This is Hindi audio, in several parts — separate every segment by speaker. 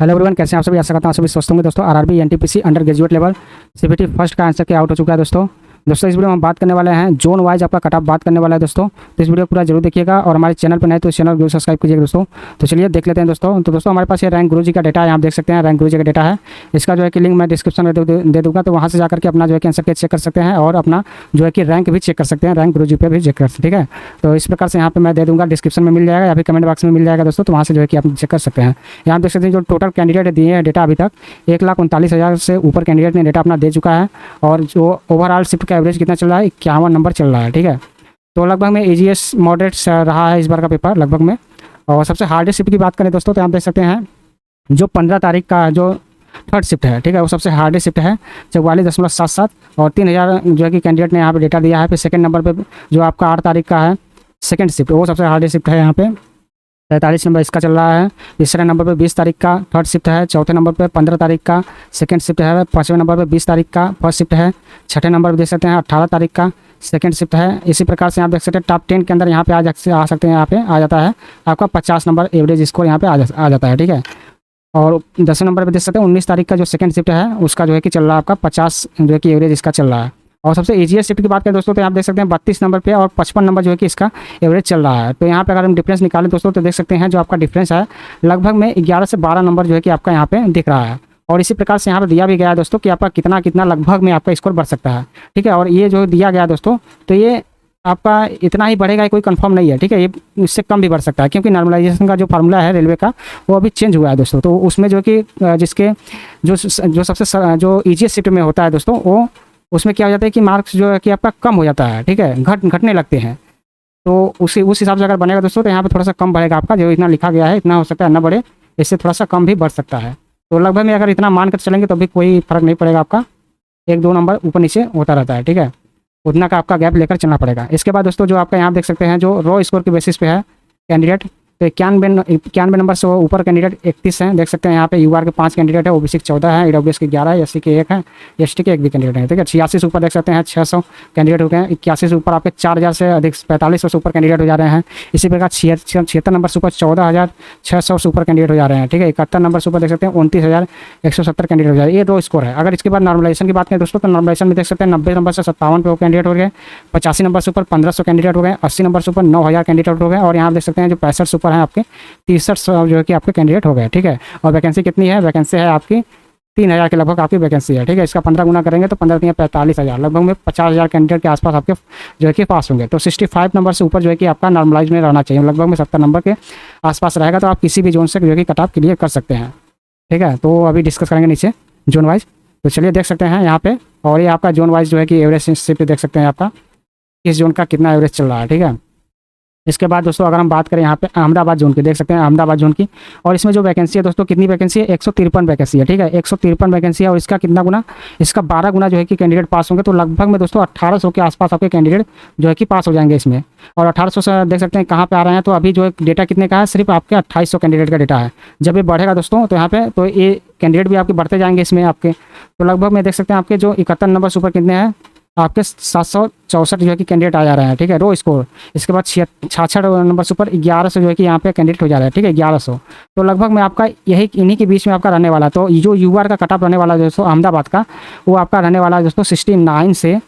Speaker 1: हेलो एवरीवन, कैसे हैं आप सभी। आशा करता हूं सभी स्वस्थ होंगे। दोस्तों RRB NTPC under graduate level CBT first का आंसर क्या आउट हो चुका है। दोस्तों इस वीडियो में हम बात करने वाले हैं जोन वाइज आपका कट ऑफ बात करने वाला है। दोस्तों तो इस वीडियो को पूरा जरूर देखिएगा और हमारे चैनल पर नए तो इस चैनल को सब्सक्राइब कीजिएगा। दोस्तों तो चलिए देख लेते हैं। दोस्तों हमारे पास ये रैंक गुरुजी का डेटा है, आप देख सकते हैं रैंक गुरुजी का डेटा है। इसका जो है कि लिंक मैं डिस्क्रिप्शन में दे दूँगा, तो वहाँ से जाकर के अपना जो है कि आंसर के चेक कर सकते हैं और अपना जो है कि रैंक भी चेक कर सकते हैं, रैंक गुरुजी पे भी चेक कर सकते हैं। ठीक है, तो इस प्रकार से यहाँ पे मैं दे दूँगा, डिस्क्रिप्शन में मिल जाएगा या फिर कमेंट बॉक्स में मिल जाएगा। दोस्तों तो वहाँ से जो है कि आप चेक कर सकते हैं। यहाँ देख सकते हैं जो टोटल कैंडिडेट दिए हैं डेटा अभी तक 1,39,000 से ऊपर कैंडिडेट ने डेटा अपना दे चुका है। और जो ओवरऑल शिफ्ट का एवरेज कितना चल रहा है, 51 नंबर चल रहा है। ठीक है, तो लगभग में ईजीएस मॉडरेट रहा है इस बार का पेपर लगभग में। और सबसे हार्डेस्ट शिफ्ट की बात करें दोस्तों तो आप देख सकते हैं जो 15 तारीख का जो थर्ड शिफ्ट है, ठीक है, वो सबसे हार्डेस्ट शिफ्ट है 44.77 और 3,000 जो है कि कैंडिडेट ने यहाँ पे डेटा दिया है। फिर सेकंड नंबर पे जो आपका 8 तारीख का है सेकंड शिफ्ट, वो सबसे हार्डेस्ट शिफ्ट है यहाँ पे 43 नंबर इसका चल रहा है। तीसरे नंबर पे 20 तारीख का थर्ड शिफ्ट है। चौथे नंबर पे 15 तारीख का सेकंड शिफ्ट है। पाँचवें नंबर पे 20 तारीख का फर्स्ट शिफ्ट है। छठे नंबर पे देख सकते हैं 18 तारीख का सेकंड शिफ्ट है। इसी प्रकार से आप देख सकते हैं टॉप 10 के अंदर यहाँ पे आ सकते हैं। यहाँ पे आ जाता है आपका 50 नंबर एवरेज स्कोर यहाँ पे आ जाता है। ठीक है, और 10वें नंबर पे देख सकते हैं 19 तारीख का जो सेकंड शिफ्ट है उसका जो है कि चल रहा है आपका 50 जो है कि एवरेज इसका चल रहा है। और सबसे ईजीएस्ट शिफ्ट की बात करें दोस्तों तो आप देख सकते हैं 32 नंबर पे और 55 नंबर जो है कि इसका एवरेज चल रहा है। तो यहाँ पे अगर हम डिफरेंस निकालें दोस्तों तो देख सकते हैं जो आपका डिफरेंस है लगभग में 11 से 12 नंबर जो है कि आपका यहाँ पे दिख रहा है। और इसी प्रकार से यहाँ पे दिया भी गया है दोस्तों कि आपका कितना कितना लगभग में आपका स्कोर बढ़ सकता है। ठीक है, और ये जो दिया गया है दोस्तों तो ये आपका इतना ही बढ़ेगा कोई कंफर्म नहीं है। ठीक है, ये इससे कम भी बढ़ सकता है क्योंकि नॉर्मलाइजेशन का जो फार्मूला है रेलवे का वो अभी चेंज हुआ है दोस्तों। तो उसमें जो कि जिसके जो सबसे जो ईजीएस्ट शिफ्ट में होता है दोस्तों वो उसमें क्या हो जाता है कि मार्क्स जो है कि आपका कम हो जाता है। ठीक है, घटने लगते हैं। तो उस हिसाब से अगर बनेगा दोस्तों तो यहाँ पे थोड़ा सा कम बढ़ेगा आपका, जो इतना लिखा गया है इतना हो सकता है ना बढ़े, इससे थोड़ा सा कम भी बढ़ सकता है। तो लगभग में अगर इतना मान कर चलेंगे तो भी कोई फर्क नहीं पड़ेगा, आपका 1-2 नंबर ऊपर नीचे होता रहता है। ठीक है, उतना का आपका गैप लेकर चलना पड़ेगा। इसके बाद दोस्तों जो आपका यहाँ देख सकते हैं जो रो स्कोर के बेसिस पे है कैंडिडेट, तो 91 नंबर से ऊपर कैंडिडेट 31 हैं। देख सकते हैं यहाँ पे यूआर के 5 कैंडिडेट है, ओबीसी के 14 है, ईडब्ल्यूएस के 11 है, एससी के 1 है, एसटी के 1 भी कैंडिडेट है। ठीक है, 86 से ऊपर देख सकते हैं 600 कैंडिडेट हो गए हैं। 81 से ऊपर आपके 4,000 से अधिक 45 से ऊपर कैंडिडेट हो जा रहे हैं। इसी प्रकार 76 नंबर से ऊपर 14,600 से ऊपर कैंडिडेट हो जा रहे हैं। ठीक है, 71 नंबर से ऊपर देख सकते हैं 29,170 कैंडिडेट हो जा रहे हैं। ये रो स्कोर है। अगर इसके बाद नॉर्मलाइजेशन की बात करें दोस्तों तो नॉर्मलाइजेशन में देख सकते हैं 90 नंबर से 57 पे वो कैंडिडेट हो गए, 85 नंबर से ऊपर 1,500 कैंडिडेट हो गए, 80 नंबर से ऊपर 9,000 कैंडिडेट हो गए। और यहाँ देख सकते हैं जो 65 से ऊपर है आपके 63 जो है कि आपके कैंडिडेट हो गए। ठीक है, और वैकेंसी कितनी है, वैकेंसी है आपकी 3,000 के लगभग आपकी वैकेंसी है। ठीक है, इसका 15 गुना करेंगे तो 15 45,000 लगभग में 50,000 कैंडिडेट के आसपास आपके जो है कि पास होंगे। तो 65 नंबर से ऊपर जो है कि आपका नॉर्मलाइज में रहना चाहिए, लगभग में 70 नंबर के आसपास रहेगा तो आप किसी भी जोन से जो है कि कट ऑफ क्लियर कर सकते हैं। ठीक है, तो अभी डिस्कस करेंगे नीचे जोन वाइज। तो चलिए देख सकते हैं यहाँ पे, और ये आपका जोन वाइज जो है कि एवरेज शिफ्ट देख सकते हैं आपका किस जोन का कितना एवरेज चल रहा है। ठीक है, इसके बाद दोस्तों अगर हम बात करें यहाँ पे अहमदाबाद जोन की, देख सकते हैं अहमदाबाद जोन की, और इसमें जो वैकेंसी है दोस्तों कितनी वैकेंसी है, 153 वैकेंसी है। ठीक है, 153 वैकेंसी है और इसका कितना गुना, इसका 12 गुना जो है कि कैंडिडेट पास होंगे। तो लगभग में दोस्तों 1,800 के आसपास आपके कैंडिडेट जो है कि पास हो जाएंगे इसमें। और 1,800 से देख सकते हैं कहाँ पे आ रहे हैं, तो अभी जो डेटा कितने का है, सिर्फ आपके 2,800 कैंडिडेट का डेटा है। जब ये बढ़ेगा दोस्तों तो यहाँ पे तो ये कैंडिडेट भी आपके बढ़ते जाएंगे इसमें आपके। तो लगभग में देख सकते हैं आपके जो 71 नंबर से ऊपर कितने हैं आपके 764 जो है कि कैंडिडेट आ जा रहे हैं। ठीक है, रो स्कोर। इसके बाद 66 नंबर से ऊपर 1100 जो है कि यहाँ पे कैंडिडेट हो जा रहा है। ठीक है, 1100। तो लगभग में आपका यही इन्हीं के बीच में आपका रहने वाला। तो जो यूआर का कट ऑफ रहने वाला दोस्तों अहमदाबाद का, वो आपका रहने वाला है दोस्तों 69 से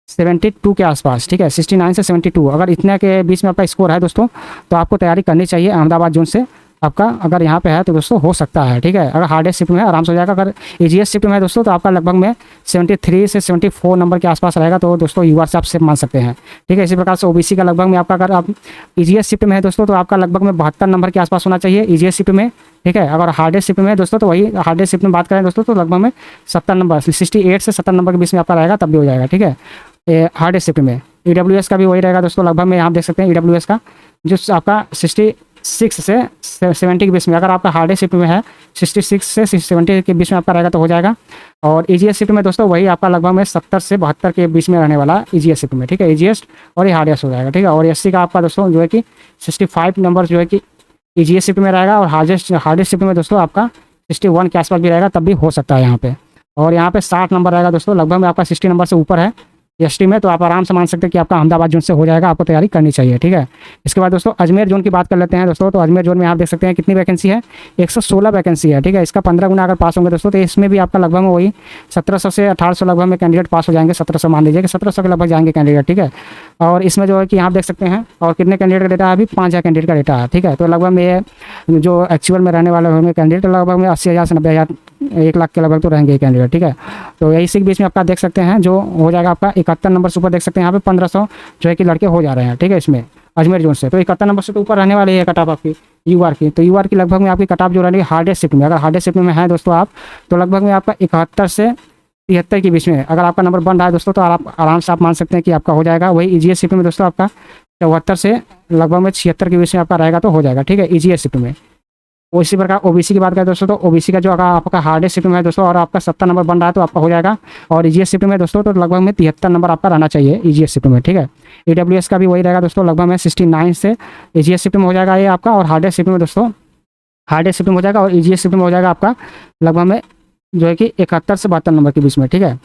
Speaker 1: 72 के आसपास। ठीक है, 69 से 72 अगर इतने के बीच में आपका स्कोर है दोस्तों तो आपको तैयारी करनी चाहिए अहमदाबाद जोन से। आपका अगर यहाँ पे है तो दोस्तों हो सकता है। ठीक है, अगर हार्डेस्ट शिफ्ट में है आराम से हो जाएगा। अगर ईजीएस्ट शिफ्ट में है दोस्तों तो आपका लगभग में 73 से 74 नंबर के आसपास रहेगा, तो दोस्तों यूआर से आप सेफ मान सकते हैं। ठीक है, इसी प्रकार से ओबीसी का लगभग में आपका अगर आप ईजीएस्ट शिफ्ट में है दोस्तों तो आपका लगभग में 72 नंबर के आसपास होना चाहिए ईजीएस्ट शिफ्ट में। ठीक है, अगर हार्डेस्ट शिफ्ट में है दोस्तों तो वही हार्डेस्ट शिफ्ट में बात करें दोस्तों तो लगभग में 70 नंबर 68 से 70 नंबर के बीच में आपका रहेगा, तब भी हो जाएगा। ठीक है, हार्डेस्ट शिफ्ट में ईडब्ल्यूएस का भी वही रहेगा दोस्तों, लगभग में आप देख सकते हैं ईडब्ल्यूएस का जो आपका 66 से 70 के बीच में, अगर आपका हार्डेस्ट शिफ्ट में है 66 से 70 के बीच में आपका रहेगा तो हो जाएगा। और ईजीएस्ट शिफ्ट में दोस्तों वही आपका लगभग में 70 से 72 के बीच में रहने वाला ईजीएस्ट शिफ्ट में। ठीक है, ईजीएस्ट और ये हार्डेस्ट हो जाएगा। ठीक है, और एससी का आपका दोस्तों जो है कि 65 नंबर जो है कि ईजीएस्ट शिफ्ट में रहेगा, और हार्डेस्ट शिफ्ट में दोस्तों आपका 61 के आसपास भी रहेगा, तब भी हो सकता है यहाँ पे। और यहाँ पे 60 नंबर रहेगा दोस्तों, लगभग में आपका 60 नंबर से ऊपर है एसटी में, तो आप आराम से मान सकते हैं कि आपका अहमदाबाद जोन से हो जाएगा, आपको तैयारी करनी चाहिए। ठीक है, इसके बाद दोस्तों अजमेर जोन की बात कर लेते हैं दोस्तों। तो अजमेर जोन में आप देख सकते हैं कितनी वैकेंसी है, 116 वैकेंसी है। ठीक है, इसका 15 गुना अगर पास होंगे दोस्तों तो इसमें भी आपका लगभग वही 1700 से 1800 लगभग में कैंडिडेट पास हो जाएंगे। 1700 मान लीजिए कि 1700 के लगभग जाएंगे कैंडिडेट। ठीक है, और इसमें जो है कि आप देख सकते हैं और कितने कैंडिडेट का डेटा है, अभी 5000 कैंडिडेट का डेटा है। ठीक है, तो लगभग में ये जो एक्चुअल में रहने वाले होंगे कैंडिडेट लगभग में 80,000 से 90,000 1 लाख के लगभग तो रहेंगे कैंडिडेट। ठीक है, तो इसी के बीच में आपका देख सकते हैं जो हो जाएगा आपका 71 नंबर से ऊपर देख सकते हैं यहाँ पे 1500 जो है कि लड़के हो जा रहे हैं। ठीक है, इसमें अजमेर जोन से तो 71 नंबर से तो ऊपर रहने वाली है कट ऑफ आपकी यूआर की। तो यूआर की लगभग में आपकी कट ऑफ जो रहेगी हार्डेस्ट शिफ्ट में, अगर हार्डेस्ट शिफ्ट में है दोस्तों आप, तो लगभग में आपका 71 से 73 के बीच में अगर आपका नंबर बन रहा है दोस्तों तो आप आराम से आप मान सकते हैं कि आपका हो जाएगा। वही ईजीएस शिफ्ट में दोस्तों आपका 74 से लगभग में 76 के बीच में आपका रहेगा तो हो जाएगा। ठीक है, ईजीएस शिफ्ट में। उसी प्रकार ओबीसी की बात करें दोस्तों तो ओबीसी का जो अगर आपका हार्डेस्ट शिफ्ट में है दोस्तों और आपका 70 नंबर बन रहा है तो आपका हो जाएगा। और ईजीएस शिफ्ट में दोस्तों तो लगभग में 73 नंबर आपका रहना चाहिए ईजीएस शिफ्ट में। ठीक है, ईडब्ल्यूएस का भी वही रहेगा दोस्तों, लगभग में 69 से ईजीएस शिफ्ट में हो जाएगा ये आपका। और हार्डेस्ट शिफ्ट में दोस्तों हार्डेस्ट शिफ्ट में हो जाएगा और ईजीएस शिफ्ट में हो जाएगा आपका लगभग में जो है कि 71 से 72 नंबर के बीच में। ठीक है,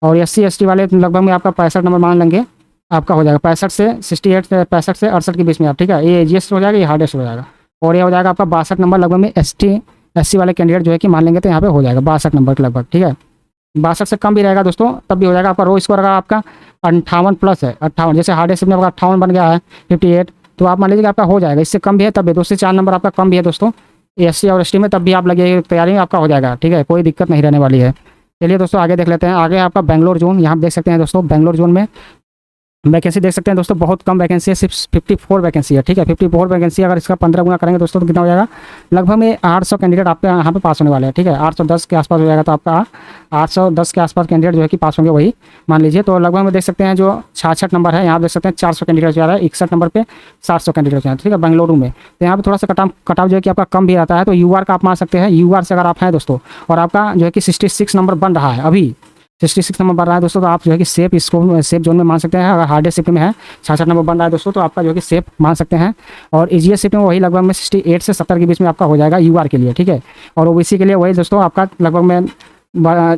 Speaker 1: और SC ST वाले लगभग में आपका 65 नंबर मान लेंगे आपका हो जाएगा, 65 से 68 से 65 से 68 के बीच में आप। ठीक है, ये ईजीएस हो जाएगा, ये हार्डेस्ट हो जाएगा। और ये हो जाएगा आपका 62 नंबर लगभग में SC वाले कैंडिडेट जो है कि मान लेंगे तो यहाँ पे हो जाएगा 62 नंबर के लगभग। ठीक है, 62 से कम भी रहेगा दोस्तों तब भी हो जाएगा। आपका रो स्कोर अगर आपका 58 प्लस है, 58 जैसे हार्डेस्ट शिफ्ट में आपका 58 बन गया है 58, तो आप मान लीजिए आपका हो जाएगा। इससे कम भी है तब भी 2 से 4 नंबर आपका कम भी है दोस्तों SC और ST में, तब भी आप लगे तैयारी में आपका हो जाएगा। ठीक है, कोई दिक्कत नहीं रहने वाली है। चलिए दोस्तों आगे देख लेते हैं। आगे आपका बेंगलोर जोन, यहाँ देख सकते हैं दोस्तों बेंगलोर जोन में वैकेंसी देख सकते हैं दोस्तों, बहुत कम वैकेंसी है, सिर्फ 54 वैकेंसी है। ठीक है, 54 वैकेंसी अगर इसका 15 गुना करेंगे दोस्तों तो कितना हो जाएगा, लगभग में 800 कैंडिडेट आपके यहाँ पे पास होने वाले हैं। ठीक है, 810 के आसपास हो जाएगा। तो आपका 810 के आसपास कैंडिडेट जो है कि पास होंगे वही मान लीजिए। तो लगभग में देख सकते हैं जो 66 नंबर है, यहाँ देख सकते हैं 400 कैंडिडेट जा रहा है, 61 नंबर पे 700 कैंडिडेट जा रहा है। ठीक है, बेंगलुरु में तो यहाँ पे थोड़ा सा कटाव जो है कि आपका कम भी रहता है। तो यूआर का आप मान सकते हैं, यूआर से अगर आप हैं दोस्तों और आपका जो है कि 66 नंबर बन रहा है अभी 66 नंबर बन रहा है दोस्तों, तो आप जो है कि सेफ जोन में मान सकते हैं। अगर हार्डेस्ट शिफ्ट में है 66 नंबर बन रहा है दोस्तों तो आपका जो है कि सेफ मान सकते हैं। और ईजीएस शिफ्ट में वही लगभग में 68 से 70 के बीच में आपका हो जाएगा यूआर के लिए। ठीक है, और ओबीसी के लिए वही दोस्तों आपका लगभग में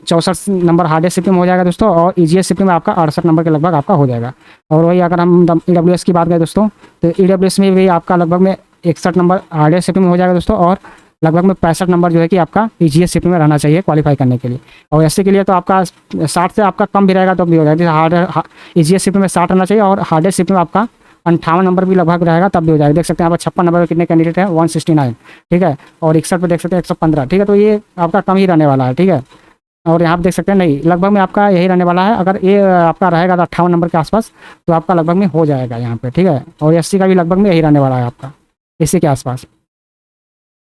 Speaker 1: 64 नंबर हार्डेस्ट शिफ्ट में हो जाएगा दोस्तों। और ईजीएस शिफ्ट में आपका 68 नंबर के लगभग आपका हो जाएगा। और वही अगर हम ईडब्ल्यूएस की बात करें दोस्तों तो ईडब्ल्यूएस में भी आपका लगभग में 61 नंबर हार्डेस्ट शिफ्ट में हो जाएगा दोस्तों। और लगभग में 65 नंबर जो है कि आपका ईजीएस शिफ्ट में रहना चाहिए क्वालिफाई करने के लिए। और एससी के लिए तो आपका 60 से आपका कम भी रहेगा तो भी हो जाएगा। हार्ड ईजीएस शिफ्ट में 60 रहना चाहिए और हार्डेस्ट शिफ्ट में आपका 58 नंबर भी लगभग रहेगा तब भी हो जाएगा। देख सकते हैं आप 56 नंबर पर कितने कैंडिडेट हैं 169। ठीक है, और 61 पे देख सकते हैं 115। ठीक है, तो ये आपका कम ही रहने वाला है। ठीक है, और यहाँ पे देख सकते हैं नहीं लगभग में आपका यही रहने वाला है। अगर ये आपका रहेगा 58 नंबर के आसपास तो आपका लगभग में हो जाएगा यहाँ पे। ठीक है, और एससी का भी लगभग में यही रहने वाला है आपका इसी के आसपास।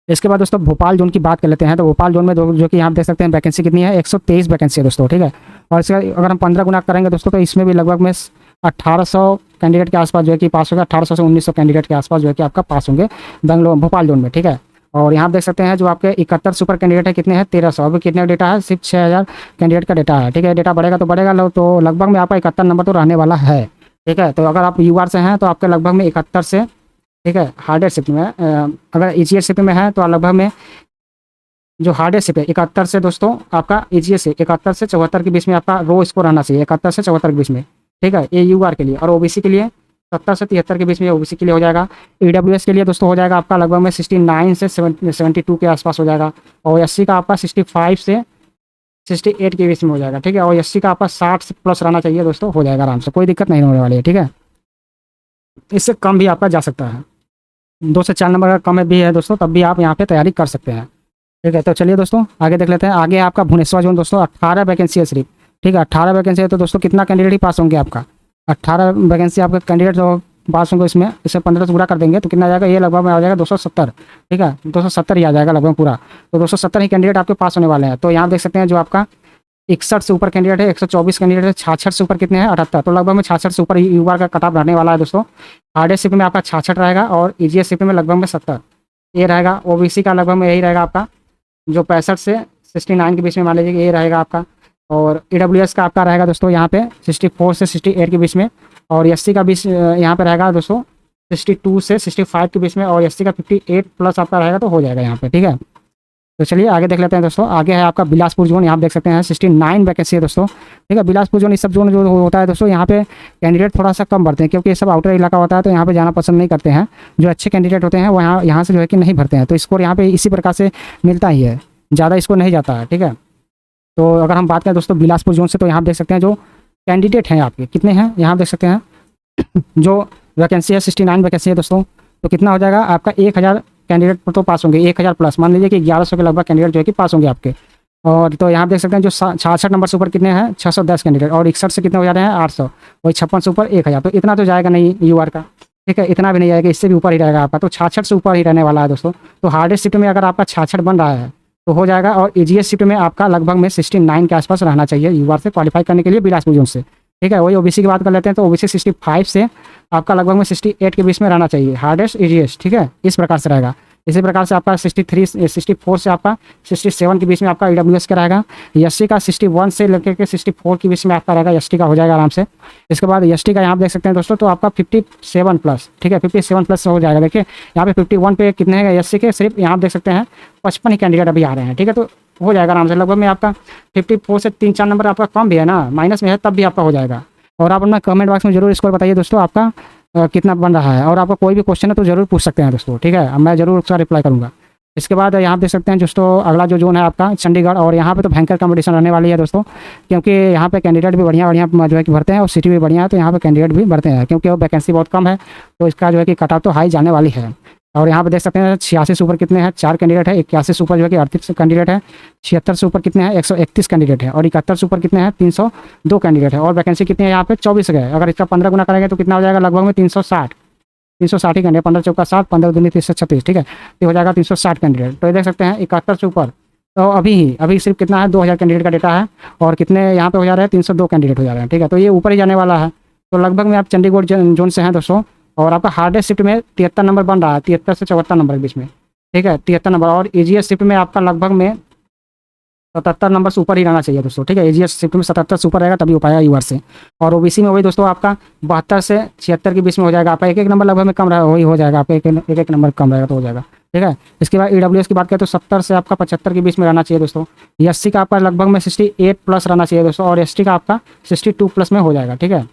Speaker 1: इसके बाद दोस्तों भोपाल जोन की बात कर लेते हैं। तो भोपाल जोन में जो कि यहाँ देख सकते हैं वैकेंसी कितनी है 123 वैकेंसी है दोस्तों। ठीक है, और इसका अगर हम 15 गुना करेंगे दोस्तों तो इसमें भी लगभग में 1800 कैंडिडेट के आसपास जो है कि पास होगा। 1800 से 1900 कैंडिडेट के आसपास जो है कि आपका पास होंगे बेंगलोर भोपाल जोन में। ठीक है, और यहाँ देख सकते हैं जो आपके 71 सुपर कैंडिडेट है कितने हैं 1300। अभी कितने डेटा है सिर्फ 6000 कैंडिडेट का डेटा है। ठीक है, डेटा बढ़ेगा तो बढ़ेगा तो लगभग में आपका 71 नंबर तो रहने वाला है। ठीक है, तो अगर आप यूआर से हैं तो आपके लगभग में 71 से ठीक है हार्डेस्ट शिफ्ट में अगर ईजीएस शिफ्ट में है तो लगभग में जो हार्डेस्ट शिफ्ट है 71 से दोस्तों आपका ईजीएस 71 से 74 के बीच में आपका रो स्कोर रहना चाहिए 71 से 74 के बीच में। ठीक है, ये यूआर के लिए। और ओबीसी के लिए 70 से 73 के बीच में ओबीसी के लिए हो जाएगा। ईडब्ल्यूएस के लिए दोस्तों हो जाएगा आपका लगभग में 69 से 72 के आसपास हो जाएगा। और एससी का आपका 65 से 68 के बीच में हो जाएगा। ठीक है, और एससी का आपका 60 से प्लस रहना चाहिए दोस्तों, हो जाएगा आराम से, कोई दिक्कत नहीं होने वाली है। ठीक है, इससे कम भी आपका जा सकता है, 2 से 4 नंबर का कम भी है दोस्तों तब भी आप यहाँ पे तैयारी कर सकते हैं। ठीक है, तो चलिए दोस्तों आगे देख लेते हैं। आगे आपका भुवनेश्वर जोन दोस्तों 18 वैकेंसी है सिर्फ। ठीक है, 18 वैकेंसी है तो दोस्तों कितना कैंडिडेट ही पास होंगे आपका 18 वैकेंसी आपके कैंडिडेट जो पास होंगे इसमें इससे 15 से पूरा कर देंगे तो कितना आ जाएगा ये लगभग में आ जाएगा 270। ठीक है, 270 ही आ जाएगा लगभग पूरा। तो 270 ही कैंडिडेट आपके पास होने वाले हैं। तो यहाँ देख सकते हैं जो आपका 61 से ऊपर कैंडिडेट है 124 कैंडिडेट है, 66 से ऊपर कितने हैं 78। तो लगभग में 66 से ऊपर यूआर का कटऑफ रहने वाला है दोस्तों। हार्डेस्ट शिफ्ट में आपका 66 रहेगा और ईजीएस शिफ्ट में लगभग में 70 ये रहेगा। ओबीसी का लगभग में यही रहेगा आपका जो 65 से 69 के बीच में मान लीजिए ये रहेगा आपका। और ईडब्ल्यूएस का आपका रहेगा दोस्तों यहाँ पे 64 से 68 के बीच में। और एससी का बीच यहाँ पे रहेगा दोस्तों 62 से 65 के बीच में। और एससी का 58 प्लस आपका रहेगा तो हो जाएगा यहाँ पे। ठीक है, तो चलिए आगे देख लेते हैं दोस्तों। आगे है आपका बिलासपुर जोन, यहाँ देख सकते हैं 69 वैकेंसी है दोस्तों। ठीक है, बिलासपुर जोन, इस सब जोन जो होता है दोस्तों, यहाँ पे कैंडिडेट थोड़ा सा कम भरते हैं क्योंकि ये सब आउटर इलाका होता है, तो यहाँ पे जाना पसंद नहीं करते हैं। जो अच्छे कैंडिडेट होते हैं वो यहाँ से जो है कि नहीं भरते हैं, तो स्कोर यहाँ पे इसी प्रकार से मिलता ही है, ज़्यादा स्कोर नहीं जाता है। ठीक है, तो अगर हम बात करें दोस्तों बिलासपुर जोन से, तो यहाँ देख सकते हैं जो कैंडिडेट हैं आपके कितने हैं, यहाँ देख सकते हैं जो वैकेंसी है 69 वैकेंसी है दोस्तों। तो कितना हो जाएगा आपका 1000 कैंडिडेट तो पास होंगे, 1000 प्लस, मान लीजिए कि 1100 के लगभग कैंडिडेट जो है कि पास होंगे आपके। और तो यहाँ देख सकते हैं जो 66 नंबर से ऊपर कितने हैं 610 कैंडिडेट, और 61 से कितने हो जा रहे हैं 800, वही 56 से ऊपर 1000। तो इतना तो जाएगा नहीं यूआर का। ठीक है, इतना भी नहीं जाएगा, इससे भी ऊपर ही रहेगा आपका, तो 66 से ऊपर ही रहने वाला है दोस्तों। तो हार्डेस्ट शिफ्ट में अगर आपका 66 बन रहा है तो हो जाएगा, और ईजीएस शिफ्ट में आपका लगभग में 69 के आसपास रहना चाहिए यूआर से क्वालिफाई करने के लिए बिलासपुर जोन से। ठीक है, वही ओबीसी की बात कर लेते हैं, तो ओबीसी 65 से आपका लगभग में 68 के बीच में रहना चाहिए हार्डेस्ट ईजीएस। ठीक है, इस प्रकार से रहेगा। इसी प्रकार से आपका 64 से आपका 67 के बीच में आपका ईडब्ल्यूएस का रहेगा। एससी का 61 से लेकर के 64 के बीच में आपका रहेगा, एसटी का हो जाएगा आराम से। इसके बाद एसटी का यहाँ देख सकते हैं दोस्तों, तो आपका 57 प्लस। ठीक है, 57 प्लस हो जाएगा। देखिए यहाँ पे 51 पे कितने हैं एससी के, सिर्फ यहाँ देख सकते हैं 55 ही कैंडिडेट अभी आ रहे हैं। ठीक है, तो हो जाएगा आराम से, लगभग में आपका 54 से 3-4 नंबर आपका कम भी है ना, माइनस में है, तब भी आपका हो जाएगा। और आप अपना कमेंट बॉक्स में जरूर स्कोर बताइए दोस्तों आपका कितना बन रहा है, और आपका कोई भी क्वेश्चन है तो जरूर पूछ सकते हैं दोस्तों। ठीक है, मैं जरूर उसका रिप्लाई करूँगा। इसके बाद यहाँ देख सकते हैं दोस्तों अगला जो जोन है आपका चंडीगढ़, और यहाँ पे तो भयंकर कंपटीशन रहने वाली है दोस्तों, क्योंकि यहाँ पे कैंडिडेट भी बढ़िया जो है कि भरते हैं, और सिटी भी बढ़िया है, तो यहाँ पे कैंडिडेट भी भरते हैं क्योंकि वो वैकेंसी बहुत कम है, तो इसका जो है कि कट ऑफ तो हाई जाने वाली है। और यहाँ पे देख सकते हैं 86 से ऊपर कितने हैं 4 कैंडिडेट है, 81 से ऊपर जो है कि 38 कैंडिडेट है, 76 से ऊपर कितने हैं 131 कैंडिडेट है, और 71 से ऊपर कितने हैं 302 कैंडिडेट है। और वैकेंसी कितनी है यहाँ पे 24 है, अगर इसका 15 गुना करेंगे तो कितना हो जाएगा लगभग में 360 ही कैंडिडेट, 15 चौका 60, 15 दूनी 336। ठीक है, तो हो जाएगा 360 कैंडिडेट। तो ये देख सकते हैं 71 से ऊपर, तो अभी सिर्फ कितना है 2000 कैंडिडेट का डेटा है, और कितने यहाँ पे हो जा रहे हैं 302 कैंडिडेट हो जा रहे हैं। ठीक है, तो ये ऊपर ही जाने वाला है। तो लगभग में आप चंडीगढ़ जोन से हैं दोस्तों, और आपका हार्डेस्ट शिफ्ट में 73 नंबर बन रहा है, 73 से 74 नंबर के बीच में। ठीक है, 73 नंबर, और ईजीएस शिफ्ट में आपका लगभग में 77 नंबर से ऊपर ही रहना चाहिए दोस्तों। ठीक है, ईजीएस शिफ्ट में 77 से ऊपर रहेगा तभी हो पाएगा यूआर से। और ओबीसी में वही दोस्तों आपका 72 से 76 के बीच में हो जाएगा, आपका एक नंबर लगभग में कम रहा वही हो जाएगा, आपका एक नंबर कम रहेगा तो हो जाएगा। ठीक है, इसके बाद ईडब्ल्यूएस की बात करें तो 70 से आपका 75 के बीच में रहना चाहिए दोस्तों। एससी का आपका लगभग में 68 प्लस रहना चाहिए दोस्तों, और एसटी का आपका 62 प्लस में हो जाएगा। ठीक है,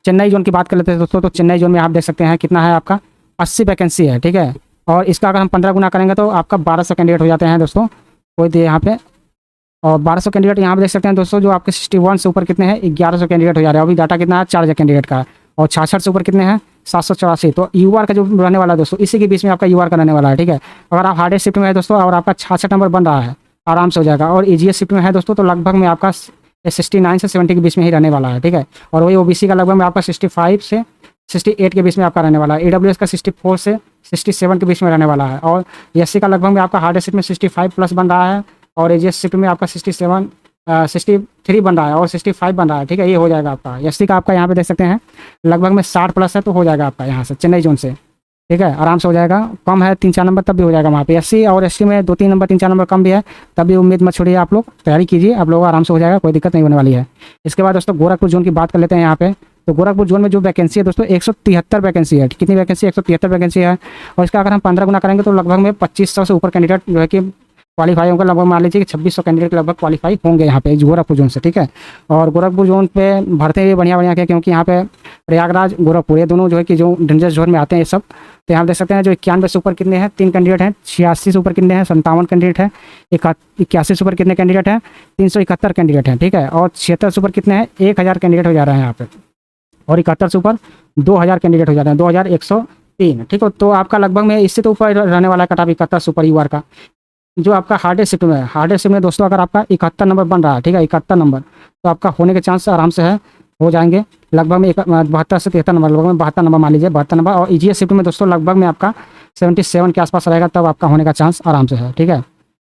Speaker 1: चेन्नई जोन की बात कर लेते हैं दोस्तों, तो चेन्नई जोन में आप देख सकते हैं कितना है आपका 80 वैकेंसी है। ठीक है, और इसका अगर हम 15 गुना करेंगे तो आपका 1200 कैंडिडेट हो जाते हैं दोस्तों, कोई दे यहाँ पे। और 1200 कैंडिडेट यहाँ पे देख सकते हैं दोस्तों, जो आपके 61 से ऊपर कितने हैं 1100 कैंडिडेट हो जा रहे हैं। अभी डाटा कितना है 4000 कैंडिडेट का है, और 66 से ऊपर कितने हैं 784। तो यूआर का जो रहने वाला है दोस्तों, इसी के बीच में आपका यूआर का रहने वाला है। ठीक है, अगर आप हार्डेस्ट शिफ्ट में है दोस्तों, और आपका 66 नंबर बन रहा है, आराम से हो जाएगा। और ईजीएस शिफ्ट में है दोस्तों, तो लगभग में आपका 69 से 70 के बीच में ही रहने वाला है। ठीक है, और वही ओबीसी का लगभग में आपका 65 से 68 के बीच में आपका रहने वाला है। ईडब्ल्यूएस का 64 से 67 के बीच में रहने वाला है, और एससी का लगभग में आपका हार्डेस्ट शिफ्ट में 65 प्लस बन रहा है, और एजीएस शिफ्ट में आपका 63 बन रहा है, और 65 बन रहा है। ठीक है, ये हो जाएगा आपका। एससी का आपका यहाँ पे देख सकते हैं लगभग में 60 प्लस है, तो हो जाएगा आपका यहाँ से चेन्नई जोन से। ठीक है, आराम से हो जाएगा। कम है 3-4 नंबर तब भी हो जाएगा वहाँ पे। एससी और एसटी में 2-3 नंबर 3-4 नंबर कम भी है, तब भी उम्मीद मत छोड़िए, आप लोग तैयारी कीजिए, आप लोग आराम से हो जाएगा, कोई दिक्कत नहीं होने वाली है। इसके बाद दोस्तों गोरखपुर जोन की बात कर लेते हैं यहाँ पे। तो गोरखपुर जोन में जो वैकेंसी है दोस्तों 173 वैकेंसी है। कितनी वैकेंसी 173 वैकेंसी है, और इसका अगर हम 15 गुना करेंगे तो लगभग में 2500 से ऊपर कैंडिडेट जो है कि क्वालिफाई होगा। लगभग मान लीजिए कि 2600 कैंडिडेट लगभग क्वालिफाई होंगे यहाँ पे गोरखपुर जोन से। ठीक है, और गोरखपुर जोन पे भरते हुए बढ़िया के, क्योंकि यहाँ पे प्रयागराज गोरखपुर ये दोनों जो है कि जो डेंजर जोन में आते हैं ये सब। तो यहाँ देख सकते हैं जो 91 से ऊपर कितने हैं 3 कैंडिडेट हैं, 86 से ऊपर कितने हैं 57 कैंडिडेट हैं, 81 से ऊपर कितने कैंडिडेट हैं 371 कैंडिडेट हैं। ठीक है, और 76 से ऊपर कितने हैं 1000 कैंडिडेट हो जा रहे हैं यहाँ पे, और 71 से ऊपर 2000 कैंडिडेट हो जाते हैं 2103। ठीक है, तो आपका लगभग में इससे तो ऊपर रहने वाला है कट ऑफ 71 से ऊपर यूआर का। जो आपका हार्डेस्ट शिफ्ट में है, हार्डेस्ट शिफ्ट में दोस्तों अगर आपका 71 नंबर बन रहा है, ठीक है 71 नंबर, तो आपका होने के चांस आराम से है, हो जाएंगे लगभग में 72 से 73 नंबर, लगभग में 72 नंबर मान लीजिए 72 नंबर। और ईजीएस शिफ्ट में दोस्तों लगभग में आपका 77 के आसपास रहेगा, तब आपका होने का चांस आराम से है। ठीक है,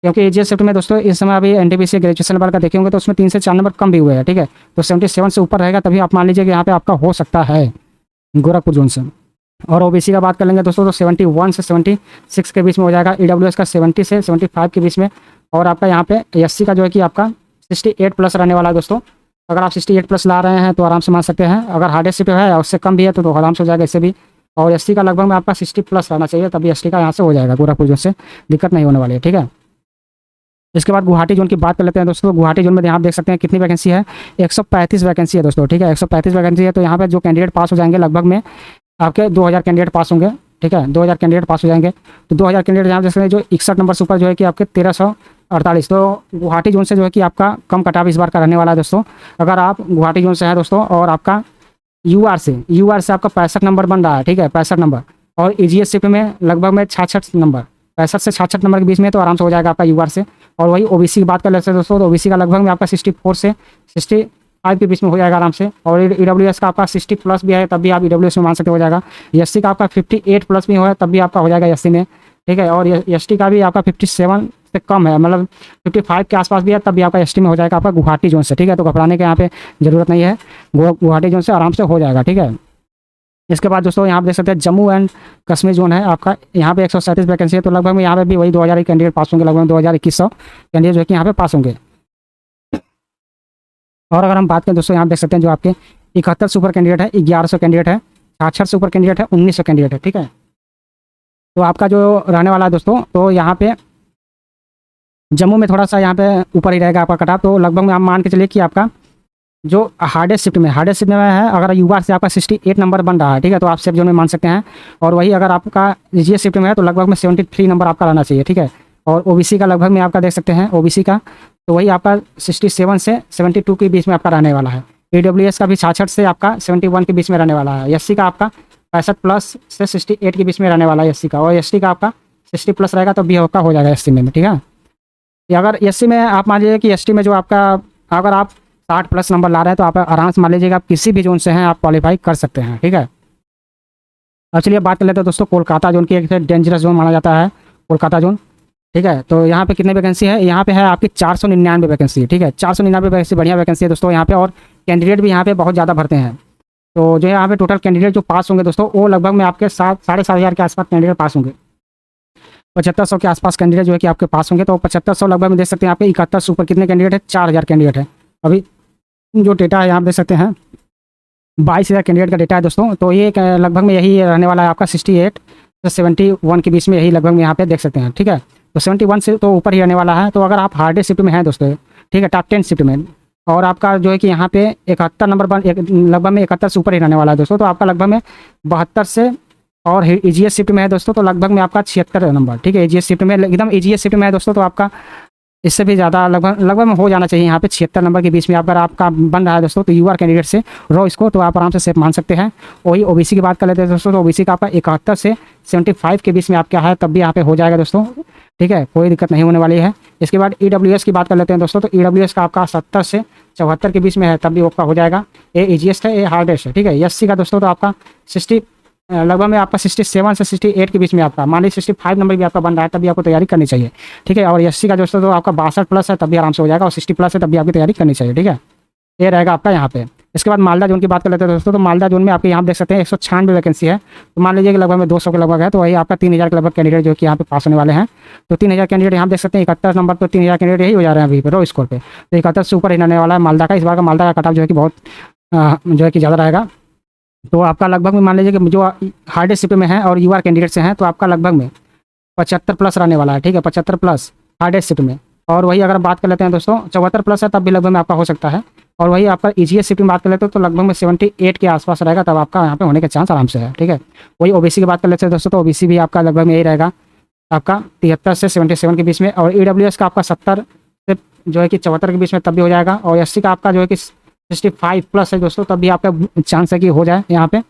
Speaker 1: क्योंकि ईजीएस शिफ्ट में दोस्तों इस समय अभी एनटीपीसी ग्रेजुएशन लेवल का देखेंगे तो उसमें 3 से 4 नंबर कम भी हुए हैं। ठीक है, तो 77 से ऊपर रहेगा, तभी आप मान लीजिए कि यहाँ पे आपका हो सकता है गोरखपुर जोन से। और ओबीसी का बात कर लेंगे दोस्तों तो 71 से 76 के बीच में हो जाएगा। ईडब्ल्यूएस का 70 से 75 के बीच में, और आपका यहाँ पे एससी का जो है कि आपका 68 प्लस रहने वाला है दोस्तों। अगर आप 68 प्लस ला रहे हैं तो आराम से मान सकते हैं। अगर हार्डेस्ट शिफ्ट है उससे कम भी है तो आराम से हो जाएगा इससे भी। और एसटी का लगभग में आपका 60 प्लस रहना चाहिए, तभी एसटी का यहाँ से हो जाएगा, गोरखपुर जोन से दिक्कत नहीं होने वाली है, ठीक है। इसके बाद गुवाहाटी जोन की बात कर लेते हैं दोस्तों। गुवाहाटी जोन में यहाँ आप देख सकते हैं कितनी वैकेंसी है, 135 वैकेंसी है दोस्तों, ठीक है। 135 वैकेंसी है, तो यहाँ पे जो कैंडिडेट पास हो जाएंगे लगभग में आपके 2000 कैंडिडेट पास होंगे, ठीक है। 2000 कैंडिडेट पास हो जाएंगे, तो 2000 कैंडिडेट यहाँ जैसे जो 61 नंबर से ऊपर जो है कि आपके 1348। तो गुवाहाटी जोन से जो है कि आपका कम कटाव इस बार का रहने वाला है दोस्तों। अगर आप गुवाहाटी जोन से हैं दोस्तों और आपका यूआर से आपका 65 नंबर बन रहा है, ठीक है, 65 नंबर, और ईजीएस शिफ्ट में लगभग में 66 नंबर, 65 से 66 नंबर के बीच में, तो आराम से हो जाएगा आपका यूआर से। और वही ओबीसी की बात कर लेते हैं दोस्तों, तो ओबीसी का लगभग में आपका 64 से 65 के बीच में हो जाएगा आराम से। और ईडब्ल्यूएस का आपका 60 प्लस भी है, तब भी आप ईडब्ल्यूएस में मान सकते हो जाएगा। एससी का आपका 58 प्लस भी हो, तब भी आपका हो जाएगा एससी में, ठीक है। और एसटी का भी आपका 57 से कम है, मतलब 55 के आसपास भी है, तब भी आपका एसटी में हो जाएगा आपका गुवाहाटी जोन से, ठीक है। तो घबराने के यहाँ पे जरूरत नहीं है, गुवाहाटी जोन से आराम से हो जाएगा, ठीक है। इसके बाद दोस्तों यहाँ पे देख सकते हैं जम्मू एंड कश्मीर जोन है आपका, यहाँ पे 137 वैकेंसी है, तो लगभग में यहाँ पे भी वही 2000 कैंडिडेट पास होंगे, लगभग 2100 कैंडिडेट जो है कि यहाँ पे पास होंगे। और अगर हम बात करें दोस्तों, यहाँ देख सकते हैं जो आपके 71 सुपर कैंडिडेट है, 1100 कैंडिडेट है, 66 सुपर कैंडिडेट है, 1900 कैंडिडेट है, ठीक है। तो आपका जो रहने वाला है दोस्तों, तो यहाँ पे जम्मू में थोड़ा सा यहाँ पे ऊपर ही रहेगा आपका कटाव, तो लगभग में आप मान के चलिए कि आपका जो हार्डेस्ट शिफ्ट में है, अगर यूआर से आपका 68 नंबर बन रहा है, ठीक है, तो आप सेफ जोन में मान सकते हैं। और वही अगर आपका जीएस शिफ्ट में है, तो लगभग में 73 नंबर आपका रहना चाहिए, ठीक है। और ओबीसी का लगभग में आपका देख सकते हैं, ओबीसी का तो वही आपका 67 से 72 के बीच में आपका रहने वाला है। ईडब्ल्यूएस का भी 66 से आपका 71 के बीच में रहने वाला है। एससी का आपका 65 प्लस से 68 के बीच में रहने वाला है एससी का। और एसटी का आपका 60 प्लस रहेगा, तो भी आपका हो जाएगा एससी में, ठीक है। या अगर एससी में आप मान लीजिए कि एसटी में जो आपका अगर आप 60 प्लस नंबर ला रहे हैं, तो आप आराम से मान लीजिएगा आप किसी भी जोन से हैं आप क्वालिफाई कर सकते हैं, ठीक है। अब चलिए बात कर लेते हैं दोस्तों कोलकाता जोन की, एक डेंजरस जोन माना जाता है कोलकाता जोन, ठीक है। तो यहाँ पे कितने वैकेंसी है, यहाँ पे है आपकी 499 वैकेंसी है, ठीक है। 499 वैकेंसी बढ़िया वैकेंसी है दोस्तों यहाँ पे। और कैंडिडेट भी यहाँ पे बहुत ज़्यादा भरते हैं, तो जो यहाँ पे टोटल कैंडिडेट जो पास होंगे दोस्तों, वो लगभग में आपके 7,500 के आसपास कैंडिडेट पास होंगे। 7500 के आसपास कैंडिडेट जो है कि आपके पास होंगे। तो 7500 लगभग में देख सकते हैं आपके 71 से ऊपर कितने कैंडिडेट है, 4000 कैंडिडेट है। अभी जो डेटा है यहाँ देख सकते हैं 22,000 कैंडिडेट का डेटा है दोस्तों। तो ये लगभग में यही रहने वाला है आपका 68 से 71 के बीच में, यही लगभग में यहाँ पे देख सकते हैं, ठीक है। तो 71 से तो ऊपर ही रहने वाला है। तो अगर आप हार्डेस्ट शिफ्ट में हैं दोस्तों, ठीक है, टॉप 10 शिफ्ट में, और आपका जो है कि यहाँ पे 71 नंबर लगभग में 71 से ऊपर ही रहने वाला है दोस्तों, तो आपका लगभग में 72 से, और ईजीएस शिफ्ट में है दोस्तों तो लगभग में आपका 76 नंबर, ठीक है। ईजीएस शिफ्ट में एकदम ईजीएस शिफ्ट में है दोस्तों, तो आपका इससे भी ज़्यादा लगभग में हो जाना चाहिए यहाँ पे 76 नंबर के बीच में। अगर आपका बन रहा है दोस्तों तो यूआर कैंडिडेट से रो इसको, तो आप आराम से सेफ मान सकते हैं। वही ओबीसी की बात कर लेते हैं दोस्तों, तो ओबीसी का आपका 71 से 75 के बीच में आप क्या है, तब भी यहाँ पे हो जाएगा दोस्तों, ठीक है, कोई दिक्कत नहीं होने वाली है। इसके बाद ईडब्ल्यूएस की बात कर लेते हैं दोस्तों, तो ईडब्ल्यूएस का आपका 70 से 74 के बीच में है, तब भी आपका हो जाएगा। ये ईजीएस है, ये हार्डेस्ट है, ठीक है। एससी का दोस्तों तो आपका 60 लगभग में आपका 67 से 68 के बीच में आपका मान लीजिए 65 नंबर भी आपका बन रहा है, तभी आपको तैयारी करनी चाहिए, ठीक है। और एससी का दोस्तों तो आपका 62 प्लस है, तब भी आराम से हो जाएगा। और 60 प्लस है, तब भी आपकी तैयारी करनी चाहिए, ठीक है। ये रहेगा आपका यहाँ पे। इसके बाद मालदा जोन की बात कर लेते हैं दोस्तों, तो मालदा जोन में आपके यहाँ देख सकते हैं 196 वैकेंसी है। तो मान लीजिए कि लगभग में 200 के लगभग है, तो वही आपका 3000 के लगभग कैंडिडेट जो कि यहाँ पे पास होने वाले हैं। तो 3000 कैंडिडेट यहाँ देख सकते हैं 71 नंबर, तो 3000 कैंडिडेट यही हो जा रहे हैं अभी पे रो स्कोर पे। तो 71 से ऊपर ही रहने वाला है मालदा का। इस बार का मालदा का कट ऑफ जो है कि बहुत जो है कि ज़्यादा रहेगा। तो आपका लगभग में मान लीजिए कि जो हार्डेस्ट शिफ्ट में है और यूआर कैंडिडेट से हैं, तो आपका लगभग में 75 प्लस रहने वाला है, ठीक है, 75 प्लस हार्डेस्ट शिफ्ट में। और वही अगर बात कर लेते हैं दोस्तों 74 प्लस है, तब भी लगभग में आपका हो सकता है। और वही आपका ईजीएस शिफ्ट में बात कर लेते हो तो लगभग में 78 के आसपास रहेगा, तब आपका यहाँ पे होने के चांस आराम से है, ठीक है। वही ओबीसी की बात कर लेते हैं दोस्तों, तो ओबीसी भी आपका लगभग में यही रहेगा आपका 73 से 77 के बीच में। और ईडब्ल्यूएस का आपका 70 से जो है कि 74 के बीच में, तब भी हो जाएगा। और एससी का आपका जो है कि 65 प्लस है दोस्तों, तब भी आपका चांस है कि हो जाए। यहाँ पे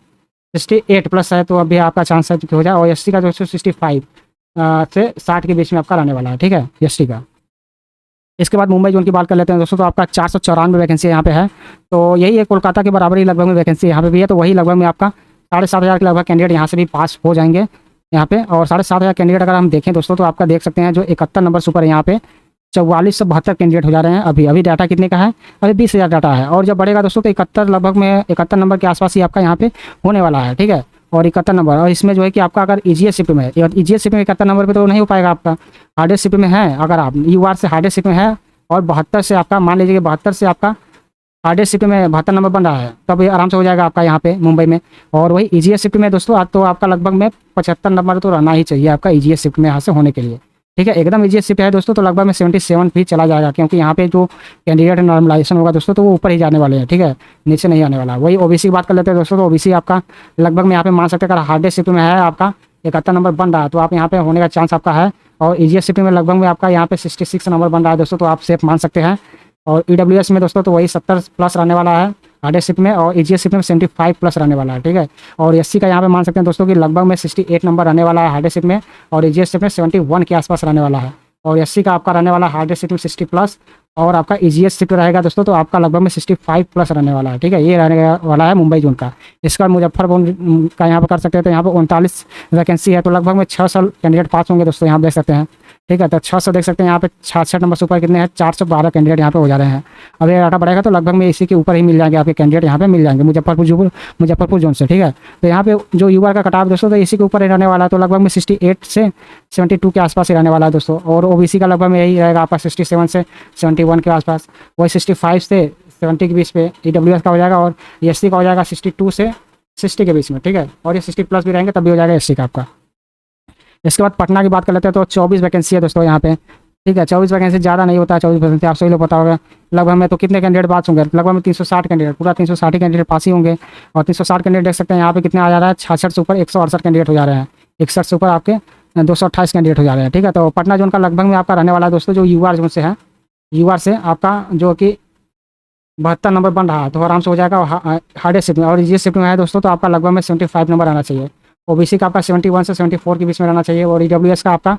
Speaker 1: 68 प्लस है, तो अभी आपका चांस है कि हो जाए। और एससी का जो है 65 से 60 के बीच में आपका रहने वाला है, ठीक है, एसटी का। इसके बाद मुंबई जोन की बात कर लेते हैं दोस्तों, तो आपका 494 वैकेंसी यहाँ पे है। तो यही है कोलकाता के बराबर ही लगभग में वैकेंसी यहाँ पे भी है। तो वही लगभग में आपका 7,500 के लगभग कैंडिडेट यहाँ से भी पास हो जाएंगे यहाँ पे। और 7,500 कैंडिडेट अगर हम देखें दोस्तों, तो आपका देख सकते हैं जो 71 नंबर सुपर है यहाँ पे 4472 कैंडिडेट हो जा रहे हैं। अभी डाटा कितने का है, अभी 20,000 डाटा है। और जब बढ़ेगा दोस्तों तो 71 लगभग में 71 नंबर के आसपास ही आपका यहाँ पे होने वाला है, ठीक है। और 71 नंबर, और इसमें जो है कि आपका अगर ईजीएस शिफ्ट में है, ईजीएस शिफ्ट में 71 नंबर पे तो नहीं हो पाएगा आपका। हार्डेस्ट शिफ्ट में है, अगर आप यूआर से हार्डेस्ट शिफ्ट में है और 72 से आपका मान लीजिए कि 72 से आपका हार्डेस्ट शिफ्ट में 72 नंबर बन रहा है, तब ये आराम से हो जाएगा आपका यहाँ पे मुंबई में। और वही ईजीएस शिफ्ट में दोस्तों तो आपका लगभग में 75 नंबर तो रहना ही चाहिए आपका ईजीएस शिफ्ट में यहाँ से होने के लिए, ठीक है। एकदम ईजीएस शिफ्ट है दोस्तों तो लगभग में 77 भी चला जाएगा, क्योंकि यहाँ पे जो कैंडिडेट नॉर्मलाइजेशन होगा दोस्तों तो वो ऊपर ही जाने वाले हैं, ठीक है, नीचे नहीं आने वाला। वही ओबीसी की बात कर लेते हैं दोस्तों, तो ओबीसी आपका लगभग में यहाँ पे मान सकते हैं अगर हार्डेस्ट शिफ्ट में है आपका 71 नंबर बन रहा है तो आप यहाँ पे होने का चांस आपका है। और ईजीएस शिफ्ट में लगभग में आपका यहाँ पे 66 नंबर बन रहा है दोस्तों, तो आप सेफ मान सकते हैं। और ईडब्ल्यूएस में दोस्तों तो वही 70 प्लस रहने वाला है हार्डेस्ट शिफ्ट में, और ईजीएस शिफ्ट में 75 प्लस रहने वाला है, ठीक है। और एससी का यहाँ पे मान सकते हैं दोस्तों कि लगभग में 68 नंबर रहने वाला है हार्डेस्ट शिफ्ट में, और ईजीएस शिफ्ट में 71 के आसपास रहने वाला है। और एससी का आपका रहने वाला हार्डेस्ट शिफ्ट में 60 प्लस, और आपका ईजीएस शिफ्ट रहेगा दोस्तों तो आपका लगभग में 65 प्लस रहने वाला है, ठीक है। ये रहने वाला है मुंबई जोन का। इसका बाद मुजफ्फरपुर का यहाँ पर कर सकते हैं, तो यहाँ पर 39 वैकेंसी है, तो लगभग में 600 कैंडिडेट पास होंगे दोस्तों, यहाँ देख सकते हैं, ठीक है। तो 600 देख सकते हैं यहाँ पे 66 नंबर से ऊपर कितने हैं, 412 कैंडिडेट यहाँ पे हो जा रहे हैं। अब ये डाटा बढ़ेगा तो लगभग में इसी के ऊपर ही मिल जाएंगे आपके कैंडिडेट, यहाँ पे मिल जाएंगे मुजफ्फरपुर जोन से, ठीक है। तो यहाँ पे जो यूआर का कटाव दोस्तों तो इसी के ऊपर ही रहने वाला है, तो लगभग में 68 से 72 के आसपास ही रहने वाला है दोस्तों। और ओबीसी का लगभग में यही रहेगा आपका 67 से 71 के आसपास, वही 65 से 70 के बीच पे ईडब्ल्यूएस का हो जाएगा, और एससी का हो जाएगा 62 से 60 के बीच में, ठीक है। और ये 60 प्लस भी रहेंगे तब भी हो जाएगा एससी का आपका। इसके बाद पटना की बात कर लेते हैं, तो 24 वैकेंसी है दोस्तों यहाँ पे, ठीक है। 24 वैकेंसी ज़्यादा नहीं होता है, 24 वैकेंसी आप सभी लोग पता होगा। लगभग में तो कितने कैंडिडेट पास होंगे, लगभग में 360 कैंडिडेट, पूरा 360 कैंडिडेट पास ही होंगे। और 360 कैंडिडेट देख सकते हैं यहाँ पे कितने आ जा रहा है, 66 से ऊपर 168 कैंडिडेट हो जा रहे हैं, 61 से ऊपर आपके 228 कैंडिडेट हो जा रहे हैं, ठीक है। तो पटना जोन का लगभग में आपका रहने वाला है दोस्तों, जो यूआर जोन से है, यूआर से आपका जो कि 72 नंबर बन रहा है तो आराम से हो जाएगा हार्डेस्ट शिफ्ट में। और ईजीएस शिफ्ट में है दोस्तों तो आपका लगभग में 75 नंबर आना चाहिए। ओबीसी का आपका 71 से 74 के बीच में रहना चाहिए, और ईडब्ल्यूएस का आपका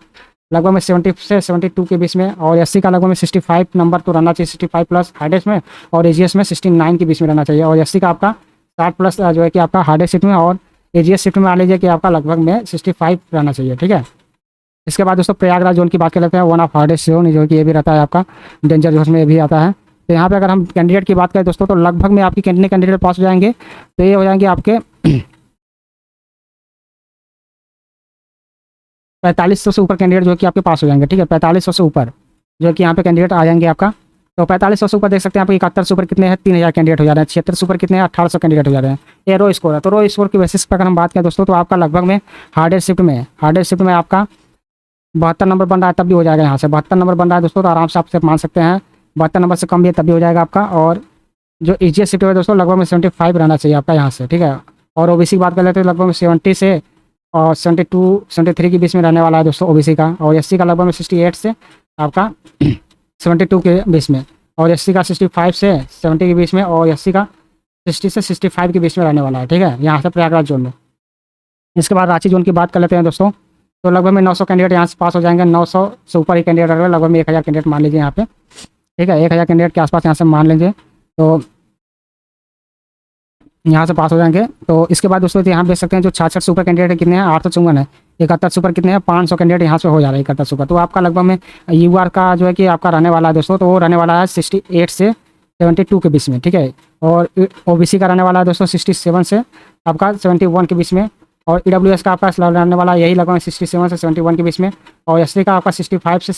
Speaker 1: लगभग में 70 से 72 के बीच में, और एससी का लगभग में 65 नंबर तो रहना चाहिए, 65 प्लस हार्डेस्ट में, और एजीएस में 69 के बीच में रहना चाहिए। और एससी का आपका 60 प्लस जो है कि आपका हार्डेस्ट शिफ्ट में, और एजीएस शिफ्ट में मान लीजिए कि आपका लगभग में 65 रहना चाहिए, ठीक है। इसके बाद दोस्तों प्रयागराज जोन की बात कर लेते हैं, वन ऑफ हार्डेस्ट जोन जो कि ये भी रहता है आपका डेंजर जोन में भी आता है। तो यहाँ पे अगर हम कैंडिडेट की बात करें दोस्तों तो लगभग में आपकी कितने कैंडिडेट पास हो जाएंगे, तो ये हो जाएंगे आपके 4500 से ऊपर कैंडिडेट जो कि आपके पास हो जाएंगे, ठीक है। 4500 से ऊपर जो कि यहाँ पे कैंडिडेट आ जाएंगे आपका। तो 4500 से ऊपर देख सकते हैं आप 71 से ऊपर कितने हैं, 3000 कैंडिडेट हो जा रहे हैं। 76 से ऊपर कितने हैं, 1800 कैंडिडेट हो जा रहे हैं। ये रो स्कोर है, तो रो स्कोर की बेसिस पर अगर हम बात करें दोस्तों तो आपका लगभग में हार्डेस्ट शिफ्ट में आपका 72 नंबर बन रहा है तब भी हो जाएगा। यहाँ से 72 नंबर बन रहा है दोस्तों तो आराम से आप मान सकते हैं, 72 नंबर से कम भी है तब भी हो जाएगा आपका। और जो ईजीएस शिफ्ट है दोस्तों लगभग में 75 रहना चाहिए आपका यहाँ से, ठीक है। और ओबीसी की बात कर लेते हैं, लगभग में 70 से और 72 73 के बीच में रहने वाला है दोस्तों ओबीसी का। और एससी का लगभग में 68 से आपका 72 के बीच में, और एससी का 65 से 70 के बीच में, और एससी का 60 से 65 के बीच में रहने वाला है, ठीक है, यहाँ से प्रयागराज जोन में। इसके बाद रांची जोन की बात कर लेते हैं दोस्तों, तो लगभग में 900 कैंडिडेट यहाँ से पास हो जाएंगे। 900 से ऊपर ही कैंडिडेट रहेगा, लगभग में 1000 कैंडिडेट मान लीजिए यहाँ पे, ठीक है। 1000 कैंडिडेट के आसपास यहाँ से मान लीजिए, तो यहाँ से पास हो जाएंगे। तो इसके बाद दोस्तों यहाँ देख सकते हैं जो 66 से ऊपर कैंडिडेट कितने हैं, 854 है। 71 से ऊपर कितने हैं, 500 कैंडिडेट यहाँ से हो जा रहे हैं 71 से ऊपर। तो आपका लगभग में यूआर का जो है कि आपका रहने वाला है दोस्तों, तो वो रहने वाला है 68 से 72 के बीच में, ठीक है। और ओबीसी का रहने वाला है दोस्तों 67 से आपका 71 के बीच में, और ईडब्ल्यूएस का आपका रहने वाला यही लगभग 67 से 71 के बीच में, और एसटी का आपका 65 से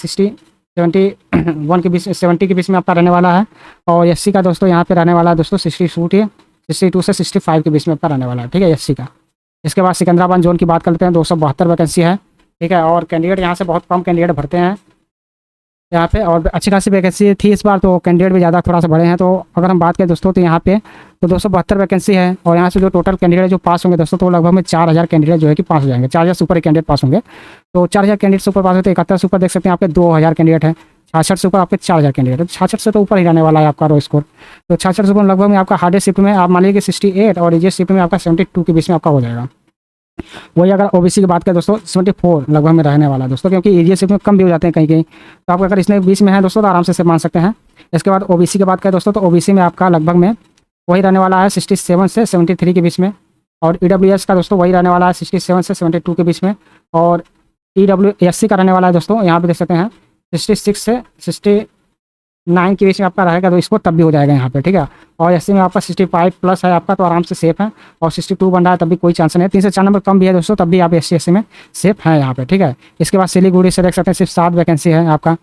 Speaker 1: 71 के बीच 70 के बीच में आपका रहने वाला है। और एससी का दोस्तों यहाँ पे रहने वाला है दोस्तों 62 से 65 के बीच में आपका रहने वाला है, ठीक है, एससी का। इसके बाद सिकंदराबाद जोन की बात करते हैं, 272 वैकेंसी है, ठीक है। और कैंडिडेट यहाँ से बहुत कम कैंडिडेट भरते हैं यहाँ पे, और अच्छी खासी वैकेंसी थी इस बार, तो कैंडिडेट भी ज़्यादा थोड़ा सा बढ़े हैं। तो अगर हम बात करें दोस्तों तो यहाँ पे तो 272 वैकेंसी है, और यहाँ से जो टोटल कैंडिडेट जो पास होंगे दोस्तों तो लगभग में 4000 कैंडिडेट जो है कि पास हो जाएंगे। 4000 से ऊपर कैंडिडेट पास होंगे, तो 4000 कैंडिडेट से ऊपर पास होते हैं। 71 से ऊपर देख सकते हैं आपके 2000 कैंडिडेट है। 66 से ऊपर आपके 4000 कैंडिडेट, 66 से तो ऊपर ही रहने वाला है आपका रो स्कोर। तो 66 से ऊपर लगभग में आपका हार्डेस्ट शिफ्ट में आप मान लीजिए 68, और ईजीएस शिफ्ट में आपका 72 के बीच में आपका हो जाएगा। वही अगर ओबीसी की बात करें दोस्तों 74 लगभग में रहने वाला है दोस्तों, क्योंकि ईजीएस शिफ्ट में कम भी हो जाते हैं कहीं कहीं। तो आप अगर इसमें बीच में है दोस्तों तो आराम से मान सकते हैं। इसके बाद ओबीसी की बात करें दोस्तों तो ओबीसी में आपका लगभग में वही रहने वाला है 67 से 73 के बीच में, और ईडब्ल्यूएस का दोस्तों वही रहने वाला है 67 से 72 के बीच में, और ईडब्ल्यूएससी का रहने वाला है दोस्तों यहाँ पे देख सकते हैं 66 से 69 के बीच में आपका रहेगा, तो इसको तब भी हो जाएगा यहाँ पे, ठीक है। और एससी में आपका 65 प्लस है आपका, तो आराम से सेफ है। और 62 बन रहा है तब भी कोई चांस नहीं है। 3 से 4 नंबर कम भी है दोस्तों तब भी आप एससी में सेफ है यहाँ पे, ठीक है। इसके बाद सिलीगुड़ी से देख सकते हैं सिर्फ 7 वैकेंसी है आपका,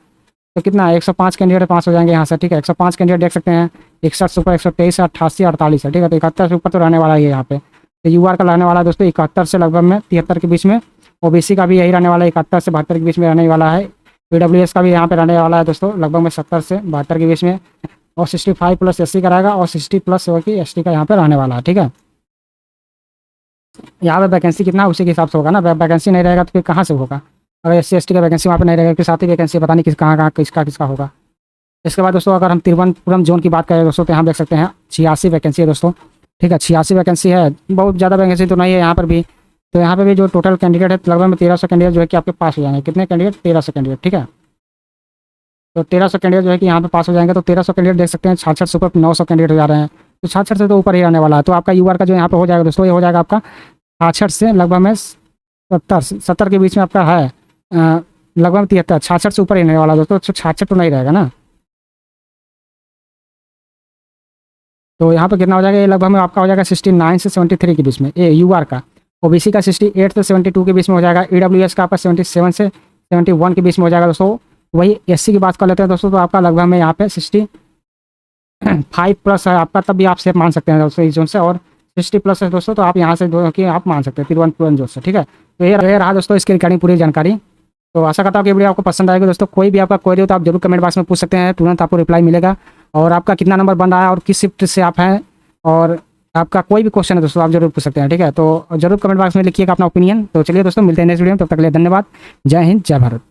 Speaker 1: तो कितना है 105 कैंडिडेट पास हो जाएंगे यहाँ से, ठीक है। 105 कैंडिडेट देख सकते हैं, 61 से ऊपर 123 है, 88 48 है, ठीक है। तो 71 से ऊपर तो रहने वाला है यहाँ पे। तो यूआर का रहने वाला है दोस्तों 71 से लगभग में 73 के बीच में। ओबीसी का भी यही रहने वाला है, 71 से 72 के बीच में रहने वाला है। ईडब्ल्यूएस का भी यहाँ पे रहने वाला है दोस्तों लगभग में 70 से 72 के बीच में। और 65 प्लस एससी का रहेगा और 60 प्लस एसटी का यहाँ पे रहने वाला है, ठीक है। यहाँ पे वैकेंसी कितना उसी के हिसाब से होगा ना, वैकेंसी नहीं रहेगा तो फिर कहाँ से होगा। अगर SC ST का वैकेंसी वहाँ पे नहीं रहेगा, फिर साथ ही वैकेंसी पता नहीं कहाँ किसका होगा। इसके बाद दोस्तों अगर हम तिरुवनंतपुरम जोन की बात करें दोस्तों, तो यहाँ देख सकते हैं 86 वैकेंसी है दोस्तों, ठीक है। 86 वैकेंसी है, बहुत ज़्यादा वैकेंसी तो नहीं है यहाँ पर भी। तो यहाँ पे भी जो टोटल कैंडिडेट है लगभग में 1300 कैंडिडेट जो है कि आपके पास हो जाएंगे। कितने कैंडिडेट? 1300 कैंडिडेट, ठीक है। तो 1300 कैंडिडेट जो है कि यहाँ पे पास हो जाएंगे। तो 1300 कैंडिडेट देख सकते हैं, 66 से ऊपर 900 कैंडिडेट हो जा रहे हैं। तो 66 से तो ऊपर ही आने वाला है। तो आपका यूआर का जो यहाँ पे हो जाएगा दोस्तों, ये हो जाएगा आपका 66 से लगभग में 70 के बीच में आपका है, लगभग 73। 66 से ऊपर ही रहने वाला दोस्तों, 66 तो नहीं रहेगा ना। तो यहाँ पे कितना हो जाएगा, ये लगभग में आपका हो जाएगा 69 से 73 के बीच में ये यूआर का। ओबीसी का 68 से 72 के बीच में हो जाएगा। ईडब्ल्यूएस का आपका 77 से 71 के बीच में हो जाएगा दोस्तों। वही एससी की बात कर लेते हैं दोस्तों, तो आपका लगभग में यहाँ पे 65 प्लस है आपका, तब भी आप सेफ मान सकते हैं दोस्तों इस जोन से। और 60 प्लस है दोस्तों, तो आप यहाँ से कि आप मान सकते हैं तिरुवनंतपुरम जोन से, ठीक है। तो ये रहा दोस्तों इसकी रिगार्डिंग पूरी जानकारी। तो आशा करता हूँ कि वीडियो आपको पसंद आएगी दोस्तों। कोई भी आपका क्वेरी हो तो आप जरूर कमेंट बॉक्स में पूछ सकते हैं, तुरंत आपको रिप्लाई मिलेगा। और आपका कितना नंबर बन रहा है और किस शिफ्ट से आप हैं, और आपका कोई भी क्वेश्चन है दोस्तों आप जरूर पूछ सकते हैं, ठीक है। तो जरूर कमेंट बॉक्स में लिखिएगा अपना ओपिनियन। तो चलिए दोस्तों मिलते हैं नेक्स्ट वीडियो में, तब तक के लिए धन्यवाद। जय हिंद, जय भारत।